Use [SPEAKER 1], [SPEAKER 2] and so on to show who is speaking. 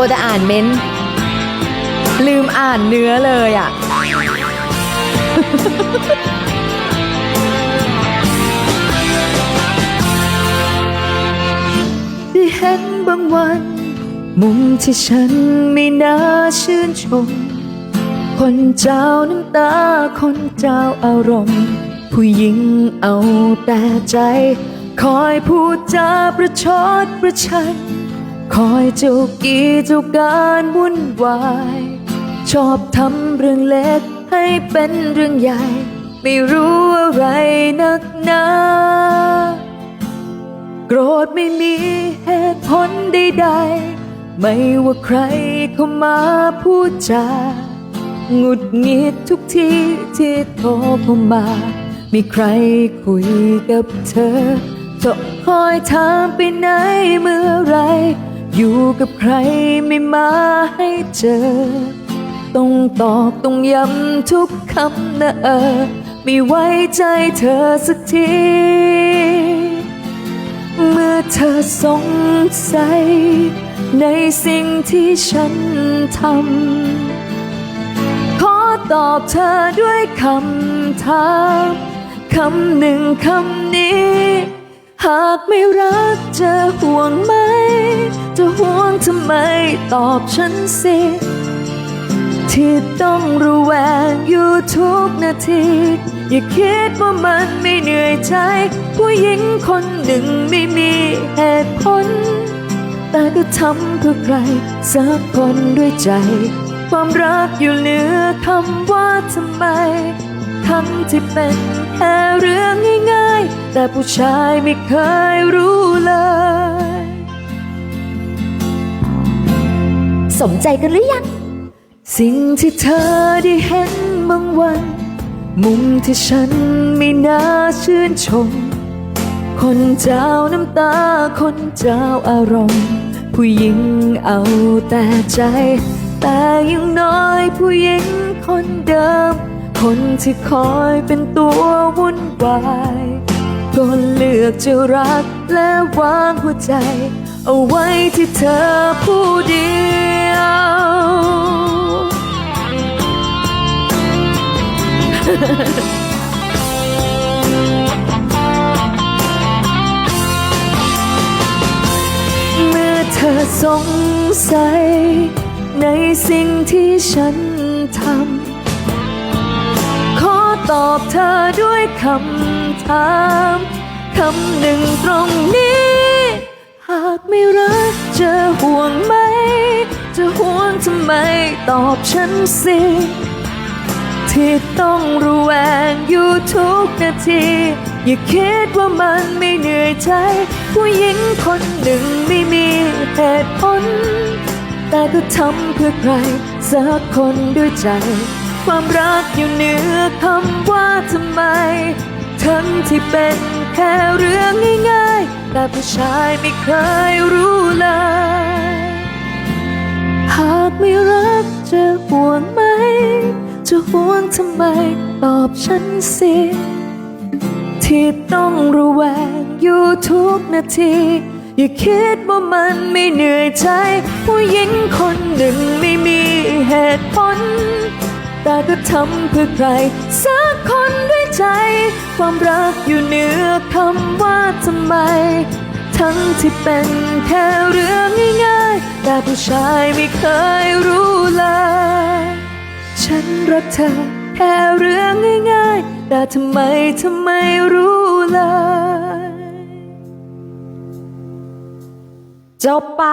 [SPEAKER 1] แต่อ่านเม้นลืมอ่านเนื้อเลยอ่ะ ได้เห็นบางวันมุมที่ฉันไม่น่าชื่นชมคนเจ้าน้ำตาคนเจ้าอารมณ์ผู้หญิงเอาแต่ใจคอยพูดจาประชดประชันคอยเจ้ากี้เจ้าการวุ่นวายชอบทำเรื่องเล็กให้เป็นเรื่องใหญ่ไม่รู้อะไรนักหนาโกรธไม่มีเหตุผลใดๆไม่ว่าใครเข้ามาพูดจาหงุดหงิดทุกทีที่โทรเข้ามามีใครคุยกับเธอจะคอยถามไปไหนเมื่อไรอยู่กับใครไม่มาให้เจอต้องตอบต้องย้ำทุกคำนะไม่ไว้ใจเธอสักทีเมื่อเธอสงสัยในสิ่งที่ฉันทำขอตอบเธอด้วยคำถามคำหนึ่งคำนี้หากไม่รักจะห่วงไหมจะห่วงทำไมตอบฉันสิที่ต้องระแวงอยู่ทุกนาทีอย่าคิดว่ามันไม่เหนื่อยใจผู้หญิงคนหนึ่งไม่มีเหตุผลแต่ก็ทำเพื่อใครสักคนด้วยใจความรักอยู่เหนือคำว่าทำไมทั้งที่เป็นแค่เรื่องง่ายๆแต่ผู้ชายไม่เคยรู้เลยสมใจกันหรือยังสิ่งที่เธอได้เห็นบางวันมุมที่ฉันไม่น่าชื่นชมคนเจ้าน้ำตาคนเจ้าอารมณ์ผู้หญิงเอาแต่ใจแต่ยังน้อยผู้หญิงคนเดิมคนที่คอยเป็นตัววุ่นวายก็เลือกจะรักและวางหัวใจเอาไว้ที่เธอผู้เดียวเมื่อเธอสงสัยในสิ่งที่ฉันทำขอตอบเธอด้วยคำถามคำหนึ่งตรงนี้หากไม่รักจะห่วงไหมจะห่วงทำไมตอบฉันสิที่ต้องระแวงอยู่ทุกนาทีอย่าคิดว่ามันไม่เหนื่อยใจผู้หญิงคนหนึ่งไม่มีเหตุผลแต่ก็ทำเพื่อใครสักคนด้วยใจความรักอยู่เหนือคำว่าทำไมทั้งที่เป็นแค่เรื่องง่ายๆแต่ผู้ชายไม่เคยรู้เลยหากไม่รักจะห่วงไหมจะห่วงทำไมตอบฉันสิที่ต้องระแวงอยู่ทุกนาทีอย่าคิดว่ามันไม่เหนื่อยใจผู้หญิงคนหนึ่งไม่มีเหตุผลแต่ก็ทำเพื่อใครสักคนด้วยใจความรักอยู่เหนือคำว่าทำไมทั้งที่เป็นแค่เรื่องง่ายๆแต่ผู้ชายไม่เคยรู้เลยฉันรักเธอแค่เรื่องง่ายๆแต่ทำไมรู้เลยจบไป